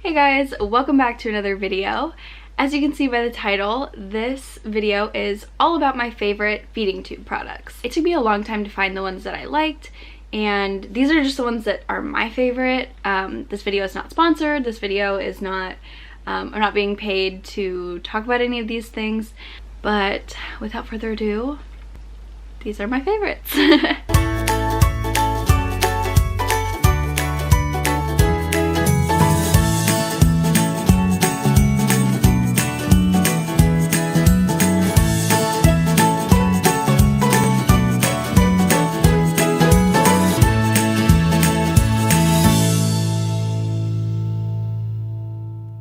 Hey guys, welcome back to another video. As you can see by the title, this video is all about my favorite feeding tube products. It took me a long time to find the ones that I liked, and these are just the ones that are my favorite. This video is not sponsored. This video is not, I'm not being paid to talk about any of these things, but without further ado, these are my favorites.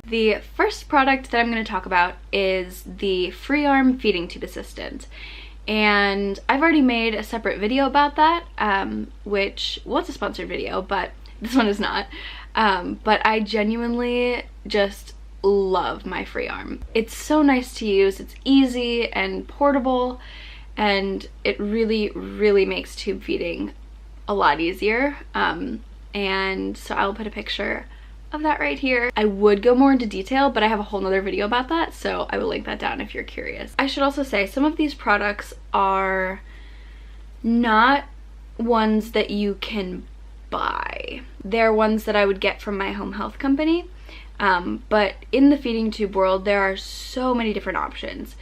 The first product that I'm going to talk about is the FreeArm feeding tube assistant, and I've already made a separate video about that, which was a sponsored video, but this one is not. But I genuinely just love my FreeArm. It's so nice to use, it's easy and portable, and it really makes tube feeding a lot easier. And so I'll put a picture of that right here. I would go more into detail, but I have a whole nother video about that, so I will link that down if you're curious. I should also say some of these products are not ones that you can buy. They're ones that I would get from my home health company, but in the feeding tube world there are so many different options,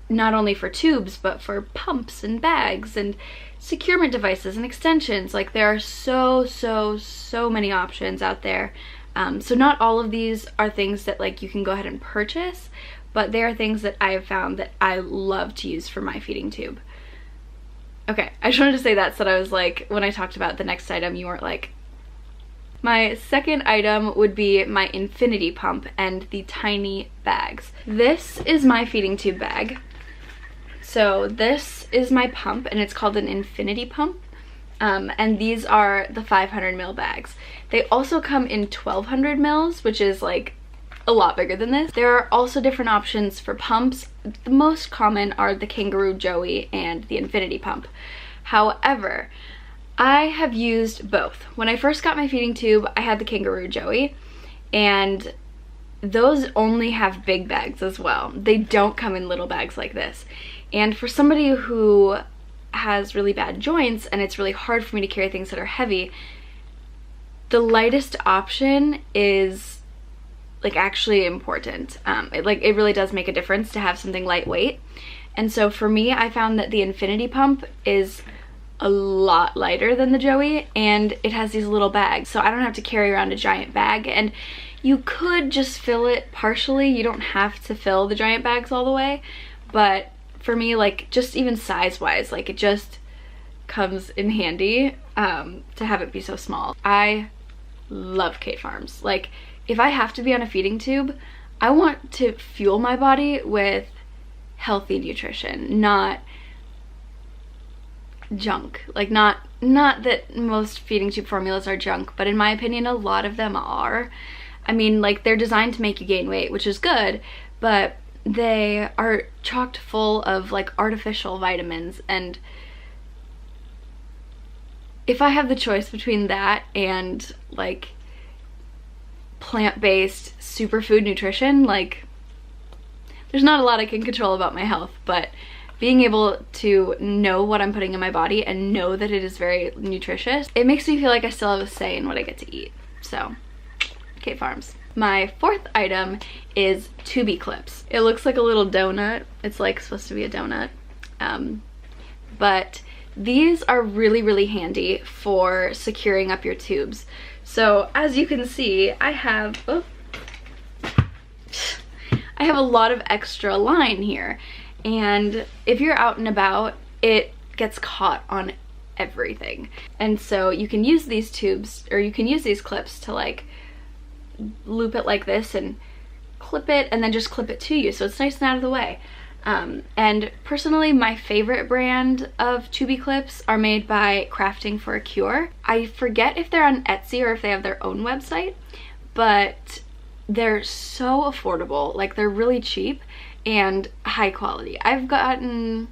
not only for tubes but for pumps and bags and securement devices and extensions. Like, there are so many options out there. So not all of these are things that like you can go ahead and purchase, but they are things that I have found that I love to use for my feeding tube. Okay, I just wanted to say that so that I was like, when I talked about the next item, you weren't like. My second item would be my infinity pump and the tiny bags. This is my feeding tube bag. So this is my pump, and it's called an infinity pump. And these are the 500 ml bags. They also come in 1200 mls, which is like a lot bigger than this. There are also different options for pumps. The most common are the Kangaroo Joey and the infinity pump. However, I have used both. When I first got my feeding tube, I had the Kangaroo Joey, and those only have big bags as well. They don't come in little bags like this. And for somebody who has really bad joints and it's really hard for me to carry things that are heavy, the lightest option is like actually important. It really does make a difference to have something lightweight. And so for me, I found that the infinity pump is a lot lighter than the Joey, and it has these little bags, so I don't have to carry around a giant bag. And you could just fill it partially, you don't have to fill the giant bags all the way, but for me, like, just even size-wise, like, it just comes in handy to have it be so small. I love Kate Farms. Like, if I have to be on a feeding tube, I want to fuel my body with healthy nutrition, not junk. Like, not that most feeding tube formulas are junk, but in my opinion, a lot of them are. I mean, like, they're designed to make you gain weight, which is good, but they are chocked full of like artificial vitamins, and if I have the choice between that and like plant-based superfood nutrition, like, there's not a lot I can control about my health, but being able to know what I'm putting in my body and know that it is very nutritious, it makes me feel like I still have a say in what I get to eat. So, Kate Farms. My fourth item is Tubey clips. It looks like a little donut. It's like supposed to be a donut. But these are really handy for securing up your tubes. So as you can see, I have a lot of extra line here. And if you're out and about, it gets caught on everything. And so you can use these tubes, or you can use these clips to like loop it like this and clip it, and then just clip it to you, so it's nice and out of the way. And personally, my favorite brand of Tubey clips are made by Crafting for a Cure. I forget if they're on Etsy or if they have their own website, but they're so affordable. Like, they're really cheap and high quality. I've gotten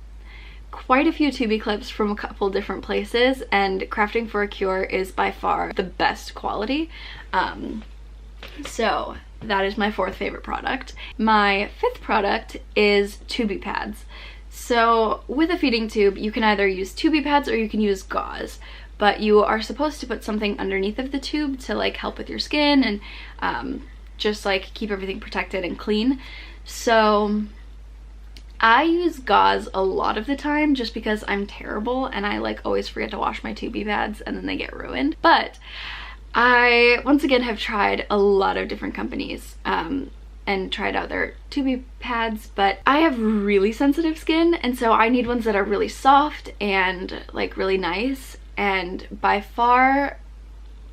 quite a few Tubey clips from a couple different places, and Crafting for a Cure is by far the best quality. So that is my fourth favorite product. My fifth product is tubey pads. So with a feeding tube, you can either use tubey pads or you can use gauze, but you are supposed to put something underneath of the tube to like help with your skin and just like keep everything protected and clean. So I use gauze a lot of the time just because I'm terrible and I like always forget to wash my tubey pads and then they get ruined. But I once again have tried a lot of different companies and tried out their tubey pads, but I have really sensitive skin, and so I need ones that are really soft and like really nice. And by far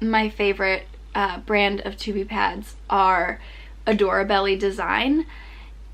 my favorite brand of tubey pads are Adorabelly Designs.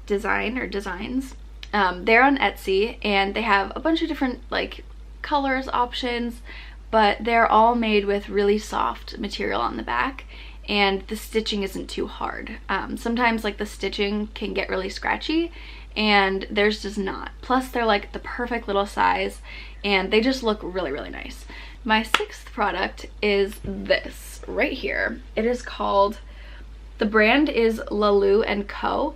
They're on Etsy and they have a bunch of different like colors options, but they're all made with really soft material on the back and the stitching isn't too hard. Sometimes like the stitching can get really scratchy and theirs does not. Plus they're like the perfect little size and they just look really, really nice. My sixth product is this right here. It is called, the brand is Lalou & Co.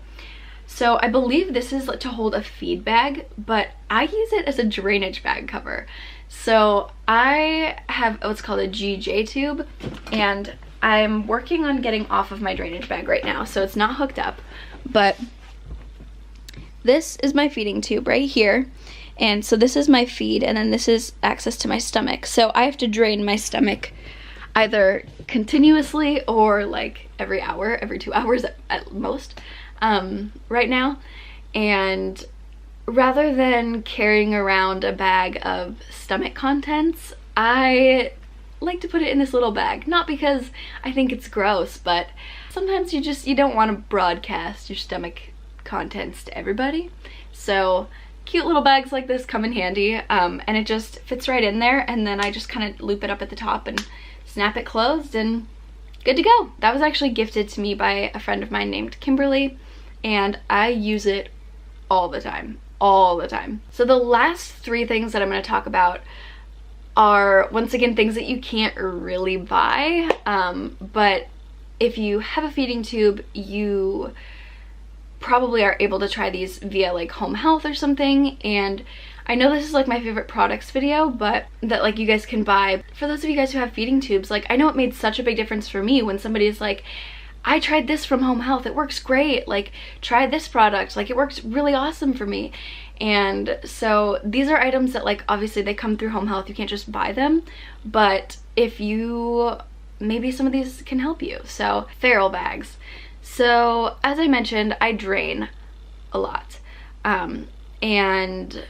So I believe this is to hold a feed bag, but I use it as a drainage bag cover. So I have what's called a GJ tube and I'm working on getting off of my drainage bag right now, so it's not hooked up, but this is my feeding tube right here. And so this is my feed and then this is access to my stomach. So I have to drain my stomach either continuously or like every hour, every 2 hours at most right now. And rather than carrying around a bag of stomach contents, I like to put it in this little bag. Not because I think it's gross, but sometimes you don't want to broadcast your stomach contents to everybody. So cute little bags like this come in handy, and it just fits right in there, and then I just kind of loop it up at the top and snap it closed and good to go. That was actually gifted to me by a friend of mine named Kimberly, and I use it all the time. So the last three things that I'm going to talk about are, once again, things that you can't really buy, but if you have a feeding tube, you probably are able to try these via like home health or something. And I know this is like my favorite products video, but that like you guys can buy. For those of you guys who have feeding tubes, like I know it made such a big difference for me when somebody is like, I tried this from home health, it works great, like try this product, like it works really awesome for me. And so these are items that like obviously they come through home health, you can't just buy them, but if you, maybe some of these can help you. So feral bags. So as I mentioned, I drain a lot, and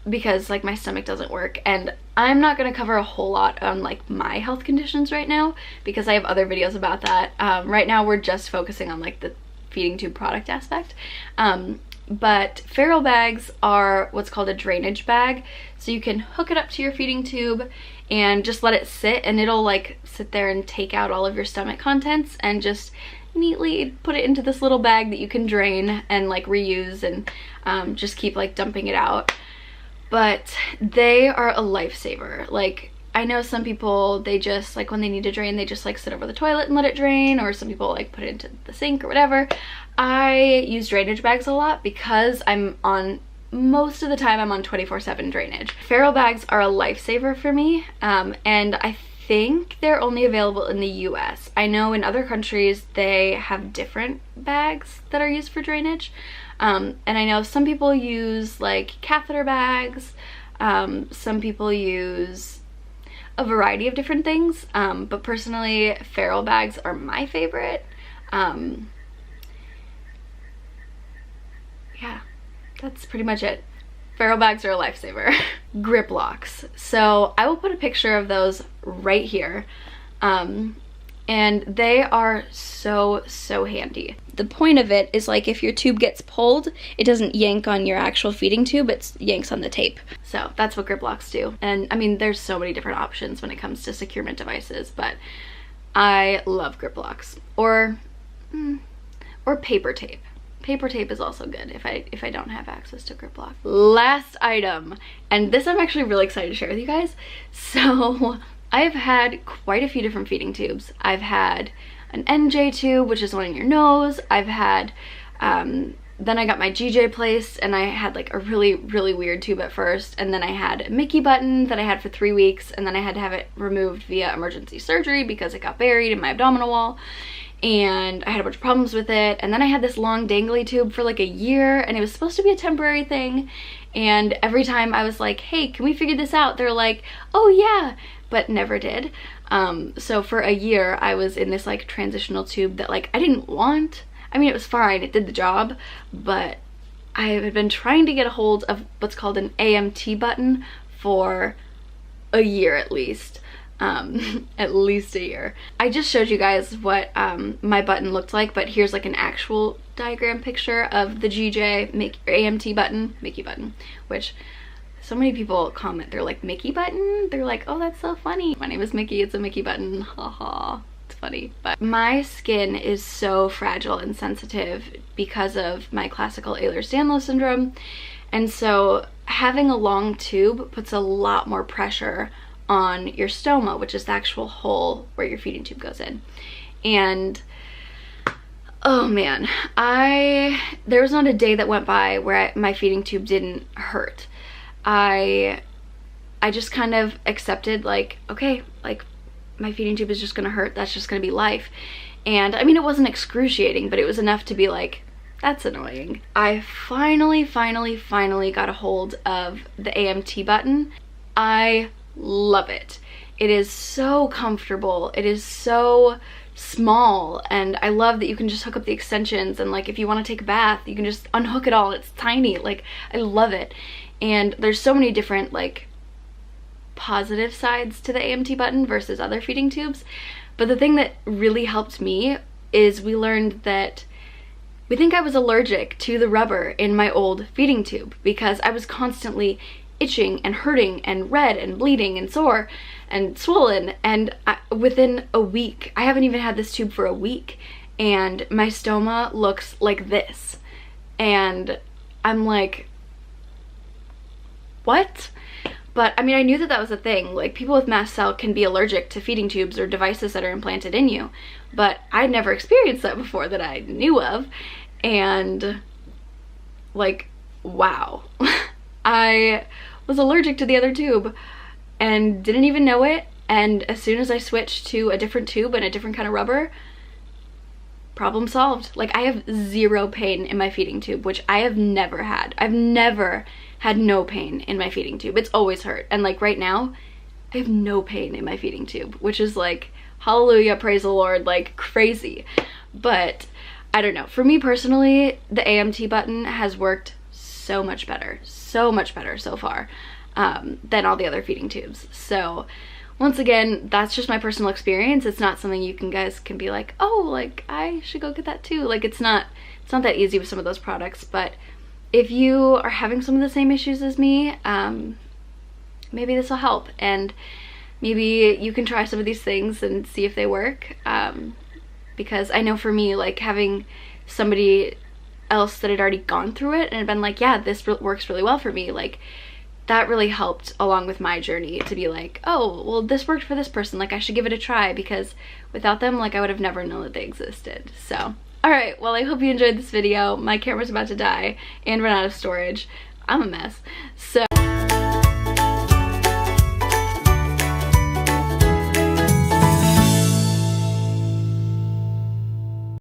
because like my stomach doesn't work, and I'm not going to cover a whole lot on like my health conditions right now because I have other videos about that. Right now we're just focusing on like the feeding tube product aspect, but feral bags are what's called a drainage bag. So you can hook it up to your feeding tube and just let it sit, and it'll like sit there and take out all of your stomach contents and just neatly put it into this little bag that you can drain and like reuse and just keep like dumping it out. But they are a lifesaver. Like I know some people, they just like when they need to drain, they just like sit over the toilet and let it drain, or some people like put it into the sink or whatever. I use drainage bags a lot because most of the time I'm on 24/7 drainage. Feral bags are a lifesaver for me, and I think they're only available in the US. I know in other countries they have different bags that are used for drainage, and I know some people use like catheter bags, some people use a variety of different things, but personally feral bags are my favorite. Yeah, that's pretty much it. Feral bags are a lifesaver. Grip locks. So I will put a picture of those right here. And they are so handy. The point of it is like if your tube gets pulled, it doesn't yank on your actual feeding tube, it yanks on the tape. So that's what grip locks do. And I mean, there's so many different options when it comes to securement devices, but I love grip locks. Or paper tape. Paper tape is also good if I don't have access to grip lock. Last item, and this I'm actually really excited to share with you guys. So I've had quite a few different feeding tubes. I've had an NJ tube, which is one in your nose. I've had, then I got my GJ placed, and I had like a really weird tube at first, and then I had a Mickey button that I had for 3 weeks, and then I had to have it removed via emergency surgery because it got buried in my abdominal wall, and I had a bunch of problems with it. And then I had this long dangly tube for like a year, and it was supposed to be a temporary thing, and every time I was like, hey, can we figure this out, they're like, oh yeah, but never did. So for a year I was in this like transitional tube that like I didn't want. I mean, it was fine, it did the job, but I had been trying to get a hold of what's called an AMT button for a year at least. At least a year. I just showed you guys what my button looked like, but here's like an actual diagram picture of the GJ AMT button, Mickey button, which so many people comment, they're like, Mickey button? They're like, oh, that's so funny. My name is Mickey, it's a Mickey button, haha. Funny. But my skin is so fragile and sensitive because of my classical Ehlers-Danlos syndrome, and so having a long tube puts a lot more pressure on your stoma, which is the actual hole where your feeding tube goes in. And oh man, there was not a day that went by where my feeding tube didn't hurt. I just kind of accepted, like, okay, like my feeding tube is just gonna hurt, that's just gonna be life. And I mean, it wasn't excruciating, but it was enough to be like, that's annoying. I finally got a hold of the AMT button. I love it. It is so comfortable, it is so small, and I love that you can just hook up the extensions, and like if you want to take a bath you can just unhook it all. It's tiny. Like, I love it. And there's so many different like positive sides to the AMT button versus other feeding tubes, but the thing that really helped me is we learned that we think I was allergic to the rubber in my old feeding tube because I was constantly itching and hurting and red and bleeding and sore and swollen, and within a week, I haven't even had this tube for a week, and my stoma looks like this, and I'm like, what? But I mean, I knew that that was a thing. Like, people with mast cell can be allergic to feeding tubes or devices that are implanted in you, but I'd never experienced that before that I knew of. And like, wow. I was allergic to the other tube and didn't even know it. And as soon as I switched to a different tube and a different kind of rubber, problem solved. Like, I have zero pain in my feeding tube, which I have never had. I've never had no pain in my feeding tube. It's always hurt. And like right now, I have no pain in my feeding tube, which is like, hallelujah, praise the Lord, like crazy. But I don't know. For me personally, the AMT button has worked so much better so far than all the other feeding tubes. So once again, that's just my personal experience. It's not something you guys can be like, oh, like I should go get that too. Like, it's not that easy with some of those products. But if you are having some of the same issues as me, maybe this will help, and maybe you can try some of these things and see if they work, because I know for me, like, having somebody else that had already gone through it and had been like, yeah, this works really well for me, like, that really helped along with my journey to be like, oh, well, this worked for this person, like I should give it a try, because without them, like, I would have never known that they existed. So alright, well, I hope you enjoyed this video. My camera's about to die and run out of storage. I'm a mess. So